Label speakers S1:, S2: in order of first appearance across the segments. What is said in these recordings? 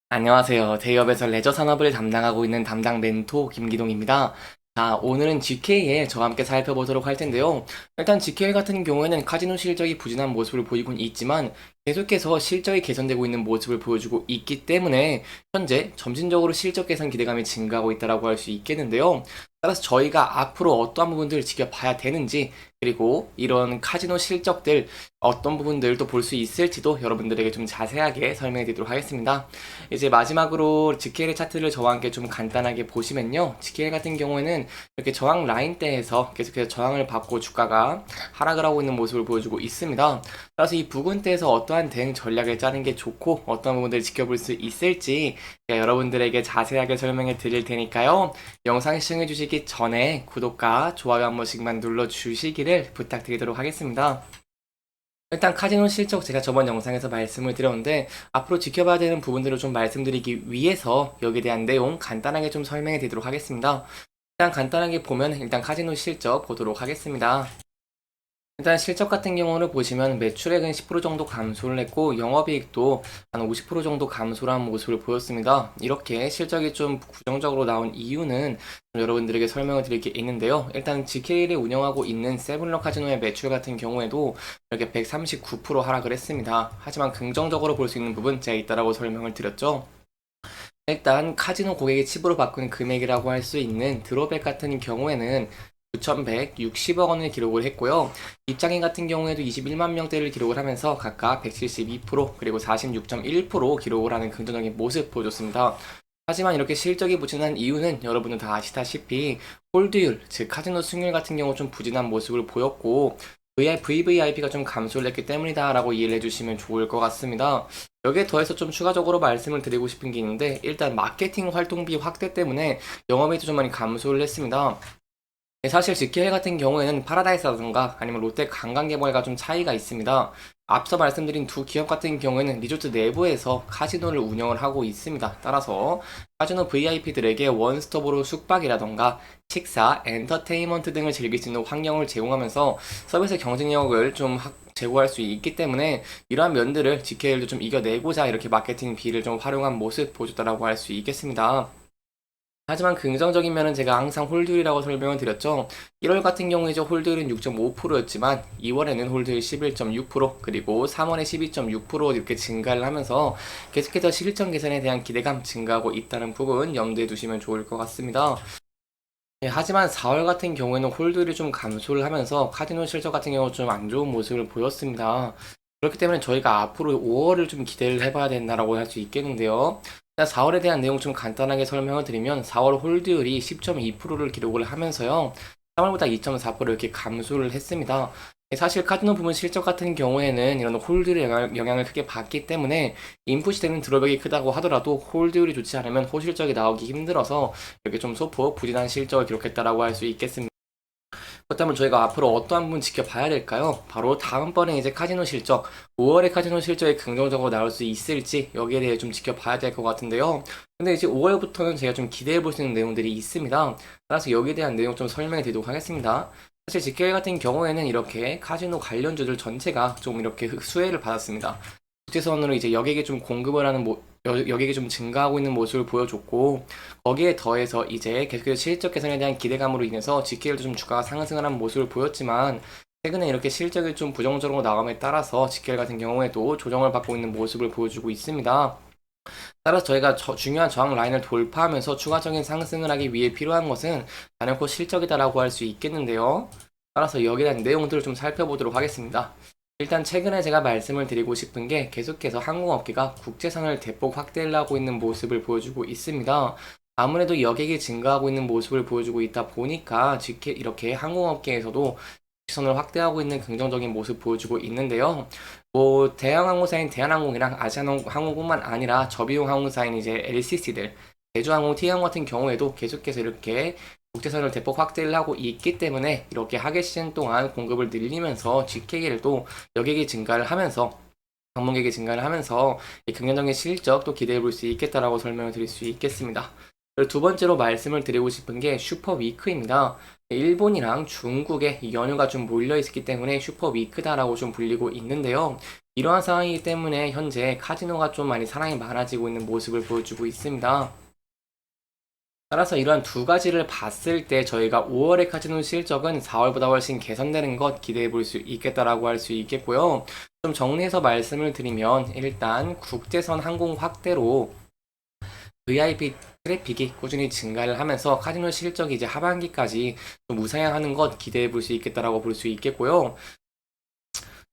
S1: 안녕하세요. 대기업에서 레저 산업을 담당하고 있는 담당 멘토 김기동입니다. 자, 오늘은 GK에 저와 함께 살펴보도록 할 텐데요. 일단 GK 같은 경우에는 카지노 실적이 부진한 모습을 보이곤 있지만 계속해서 실적이 개선되고 있는 모습을 보여주고 있기 때문에 현재 점진적으로 실적 개선 기대감이 증가하고 있다고 할 수 있겠는데요. 따라서 저희가 앞으로 어떠한 부분들을 지켜봐야 되는지, 그리고 이런 카지노 실적들 어떤 부분들도 볼 수 있을지도 여러분들에게 좀 자세하게 설명해 드리도록 하겠습니다. 이제 마지막으로 GKL 차트를 저와 함께 좀 간단하게 보시면요. GKL 같은 경우에는 이렇게 저항 라인대에서 계속해서 저항을 받고 주가가 하락을 하고 있는 모습을 보여주고 있습니다. 따라서 이 부근대에서 어떠한 대응 전략을 짜는 게 좋고 어떤 부분들을 지켜볼 수 있을지 제가 여러분들에게 자세하게 설명해 드릴 테니까요. 영상 시청해 주시기 전에 구독과 좋아요 한 번씩만 눌러 주시기를 부탁드리도록 하겠습니다. 일단 카지노 실적 제가 저번 영상에서 말씀을 드렸는데 앞으로 지켜봐야 되는 부분들을 좀 말씀드리기 위해서 여기에 대한 내용 간단하게 좀 설명해 드리도록 하겠습니다. 일단 간단하게 보면 일단 카지노 실적 보도록 하겠습니다. 일단 실적 같은 경우를 보시면 매출액은 10% 정도 감소를 했고 영업이익도 한 50% 정도 감소를 한 모습을 보였습니다. 이렇게 실적이 좀 부정적으로 나온 이유는 여러분들에게 설명을 드릴 게 있는데요. 일단 GKL이 운영하고 있는 세븐러 카지노의 매출 같은 경우에도 이렇게 139% 하락을 했습니다. 하지만 긍정적으로 볼 수 있는 부분 제가 있다라고 설명을 드렸죠. 일단 카지노 고객이 칩으로 바꾼 금액이라고 할 수 있는 드롭백 같은 경우에는 9,160억 원을 기록을 했고요. 입장인 같은 경우에도 21만 명대를 기록을 하면서 각각 172% 그리고 46.1% 기록을 하는 긍정적인 모습 보여줬습니다. 하지만 이렇게 실적이 부진한 이유는 여러분은 다 아시다시피 홀드율, 즉 카지노 승률 같은 경우 좀 부진한 모습을 보였고 VVIP가 좀 감소를 했기 때문이다라고 이해를 해주시면 좋을 것 같습니다. 여기에 더해서 좀 추가적으로 말씀을 드리고 싶은 게 있는데 일단 마케팅 활동비 확대 때문에 영업이익도 좀 많이 감소를 했습니다. 사실 GK 같은 경우에는 파라다이스라든가 아니면 롯데 관광개발과 좀 차이가 있습니다. 앞서 말씀드린 두 기업 같은 경우에는 리조트 내부에서 카지노를 운영을 하고 있습니다. 따라서 카지노 VIP들에게 원스톱으로 숙박이라던가 식사, 엔터테인먼트 등을 즐길 수 있는 환경을 제공하면서 서비스 경쟁력을 좀 제고할 수 있기 때문에 이러한 면들을 GKL도 좀 이겨내고자 이렇게 마케팅 비를 좀 활용한 모습 보여줬다라고 할 수 있겠습니다. 하지만 긍정적인 면은 제가 항상 홀드율이라고 설명을 드렸죠. 1월 같은 경우에 홀드율은 6.5%였지만 2월에는 홀드율 11.6% 그리고 3월에 12.6% 이렇게 증가를 하면서 계속해서 실적 개선에 대한 기대감 증가하고 있다는 부분 염두에 두시면 좋을 것 같습니다. 하지만 4월 같은 경우에는 홀드율이 좀 감소를 하면서 카지노 실적 같은 경우 좀 안 좋은 모습을 보였습니다. 그렇기 때문에 저희가 앞으로 5월을 좀 기대를 해봐야 된다라고 할 수 있겠는데요. 4월에 대한 내용 좀 간단하게 설명을 드리면 4월 홀드율이 10.2%를 기록을 하면서요. 3월보다 2.4% 이렇게 감소를 했습니다. 사실 카지노 부문 실적 같은 경우에는 이런 홀드율의 영향을 크게 받기 때문에 인풋이 되는 드롭백이 크다고 하더라도 홀드율이 좋지 않으면 호실적이 나오기 힘들어서 이렇게 좀 소폭 부진한 실적을 기록했다라고 할 수 있겠습니다. 그렇다면 저희가 앞으로 어떠한 부분 지켜봐야 될까요? 바로 다음번에 이제 카지노 실적, 5월에 카지노 실적이 긍정적으로 나올 수 있을지 여기에 대해 좀 지켜봐야 될 것 같은데요. 근데 이제 5월부터는 제가 좀 기대해 볼 수 있는 내용들이 있습니다. 따라서 여기에 대한 내용 좀 설명해 드리도록 하겠습니다. 사실 GK 같은 경우에는 이렇게 카지노 관련주들 전체가 좀 이렇게 수혜를 받았습니다. 국제선으로 이제 여객이 좀 공급을 하는 여객이 좀 증가하고 있는 모습을 보여줬고 거기에 더해서 이제 계속해서 실적 개선에 대한 기대감으로 인해서 GKL도 좀 주가가 상승을 한 모습을 보였지만 최근에 이렇게 실적이 좀 부정적으로 나감에 따라서 GKL 같은 경우에도 조정을 받고 있는 모습을 보여주고 있습니다. 따라서 저희가 중요한 저항 라인을 돌파하면서 추가적인 상승을 하기 위해 필요한 것은 단연코 실적이다라고 할 수 있겠는데요. 따라서 여기에 대한 내용들을 좀 살펴보도록 하겠습니다. 일단 최근에 제가 말씀을 드리고 싶은 게 계속해서 항공업계가 국제선을 대폭 확대를 하고 있는 모습을 보여주고 있습니다. 아무래도 여객이 증가하고 있는 모습을 보여주고 있다 보니까 이렇게 항공업계에서도 국제선을 확대하고 있는 긍정적인 모습 보여주고 있는데요. 뭐 대한항공사인 대한항공이랑 아시아나항공뿐만 아니라 저비용 항공사인 이제 LCC들, 제주항공, T항공 같은 경우에도 계속해서 이렇게 국제선을 대폭 확대를 하고 있기 때문에 이렇게 하계 시즌 동안 공급을 늘리면서 GKL도 여객이 증가를 하면서 방문객이 증가를 하면서 이 긍정적인 실적도 기대해 볼 수 있겠다라고 설명을 드릴 수 있겠습니다. 그리고 두 번째로 말씀을 드리고 싶은 게 슈퍼 위크입니다. 일본이랑 중국에 이 연휴가 좀 몰려 있기 때문에 슈퍼 위크다라고 좀 불리고 있는데요. 이러한 상황이기 때문에 현재 카지노가 좀 많이 사랑이 많아지고 있는 모습을 보여주고 있습니다. 따라서 이러한 두 가지를 봤을 때 저희가 5월의 카지노 실적은 4월보다 훨씬 개선되는 것 기대해 볼 수 있겠다라고 할 수 있겠고요. 좀 정리해서 말씀을 드리면 일단 국제선 항공 확대로 VIP 트래픽이 꾸준히 증가를 하면서 카지노 실적이 이제 하반기까지 좀 우상향하는 것 기대해 볼 수 있겠다라고 볼 수 있겠고요.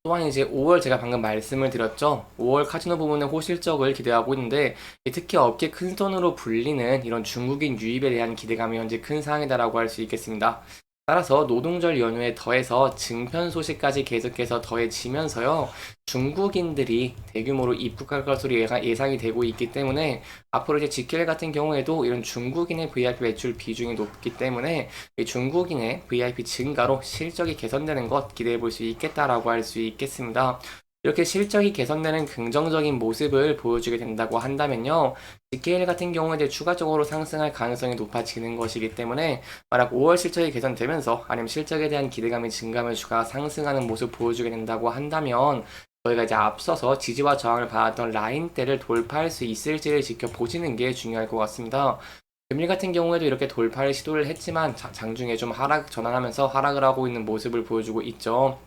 S1: 또한 이제 5월 제가 방금 말씀을 드렸죠. 5월 카지노 부문의 호실적을 기대하고 있는데 특히 업계 큰손으로 불리는 이런 중국인 유입에 대한 기대감이 현재 큰 상황이다라고 할 수 있겠습니다. 따라서 노동절 연휴에 더해서 증편 소식까지 계속해서 더해지면서요. 중국인들이 대규모로 입국할 것으로 예상이 되고 있기 때문에 앞으로 이제 직결 같은 경우에도 이런 중국인의 VIP 매출 비중이 높기 때문에 이 중국인의 VIP 증가로 실적이 개선되는 것 기대해 볼 수 있겠다라고 할 수 있겠습니다. 이렇게 실적이 개선되는 긍정적인 모습을 보여주게 된다고 한다면요. GKL 같은 경우에 추가적으로 상승할 가능성이 높아지는 것이기 때문에 만약 5월 실적이 개선되면서 아니면 실적에 대한 기대감이 증가하면 주가가 상승하는 모습 보여주게 된다고 한다면 저희가 이제 앞서서 지지와 저항을 받았던 라인대를 돌파할 수 있을지를 지켜보시는 게 중요할 것 같습니다. 금리 같은 경우에도 이렇게 돌파를 시도를 했지만 장중에 좀 하락 전환하면서 하락을 하고 있는 모습을 보여주고 있죠.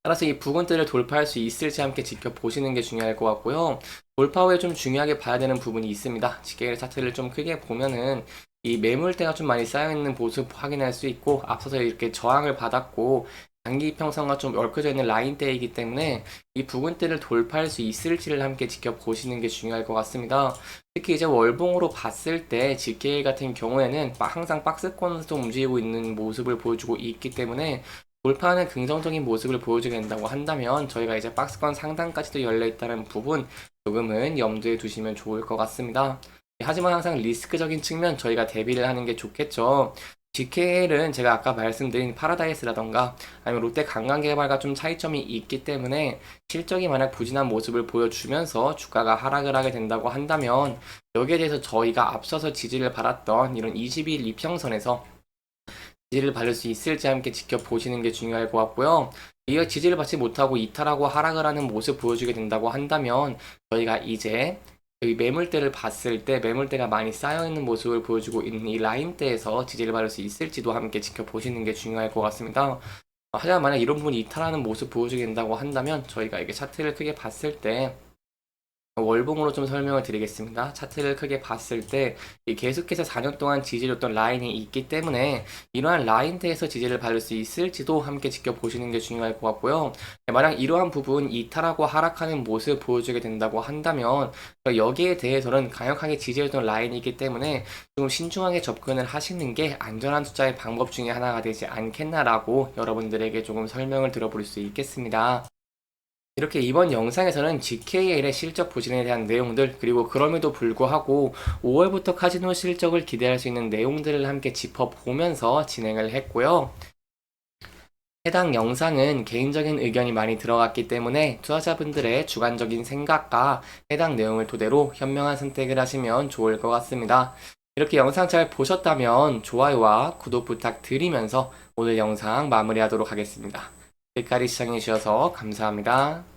S1: 따라서 이 부근대를 돌파할 수 있을지 함께 지켜보시는 게 중요할 것 같고요. 돌파 후에 좀 중요하게 봐야 되는 부분이 있습니다. 지게일 차트를 좀 크게 보면은 이 매물대가 좀 많이 쌓여있는 모습 확인할 수 있고 앞서서 이렇게 저항을 받았고 단기 이평선과 좀 얽혀져 있는 라인대이기 때문에 이 부근대를 돌파할 수 있을지를 함께 지켜보시는 게 중요할 것 같습니다. 특히 이제 월봉으로 봤을 때 GK 같은 경우에는 항상 박스권에서 움직이고 있는 모습을 보여주고 있기 때문에 돌파하는 긍정적인 모습을 보여주게 된다고 한다면 저희가 이제 박스권 상단까지도 열려있다는 부분 조금은 염두에 두시면 좋을 것 같습니다. 하지만 항상 리스크적인 측면 저희가 대비를 하는 게 좋겠죠. GKL은 제가 아까 말씀드린 파라다이스라던가 아니면 롯데 관광개발과 좀 차이점이 있기 때문에 실적이 만약 부진한 모습을 보여주면서 주가가 하락을 하게 된다고 한다면 여기에 대해서 저희가 앞서서 지지를 받았던 이런 22일 이평선에서 지지를 받을 수 있을지 함께 지켜보시는 게 중요할 것 같고요. 이어 지지를 받지 못하고 이탈하고 하락을 하는 모습 보여주게 된다고 한다면 저희가 이제 여기 매물대를 봤을 때 매물대가 많이 쌓여있는 모습을 보여주고 있는 이 라인대에서 지지를 받을 수 있을지도 함께 지켜보시는 게 중요할 것 같습니다. 하지만 만약 이런 부분이 이탈하는 모습 보여주게 된다고 한다면 저희가 이게 차트를 크게 봤을 때 월봉으로 좀 설명을 드리겠습니다. 차트를 크게 봤을 때 계속해서 4년 동안 지지줬던 라인이 있기 때문에 이러한 라인대에서 지지를 받을 수 있을지도 함께 지켜보시는 게 중요할 것 같고요. 만약 이러한 부분 이탈하고 하락하는 모습 보여주게 된다고 한다면 여기에 대해서는 강력하게 지지해줬던 라인이기 때문에 좀 신중하게 접근을 하시는 게 안전한 투자의 방법 중에 하나가 되지 않겠나라고 여러분들에게 조금 설명을 드려볼 수 있겠습니다. 이렇게 이번 영상에서는 GKL의 실적 부진에 대한 내용들 그리고 그럼에도 불구하고 5월부터 카지노 실적을 기대할 수 있는 내용들을 함께 짚어보면서 진행을 했고요. 해당 영상은 개인적인 의견이 많이 들어갔기 때문에 투자자분들의 주관적인 생각과 해당 내용을 토대로 현명한 선택을 하시면 좋을 것 같습니다. 이렇게 영상 잘 보셨다면 좋아요와 구독 부탁드리면서 오늘 영상 마무리하도록 하겠습니다. 끝까지 시청해주셔서 감사합니다.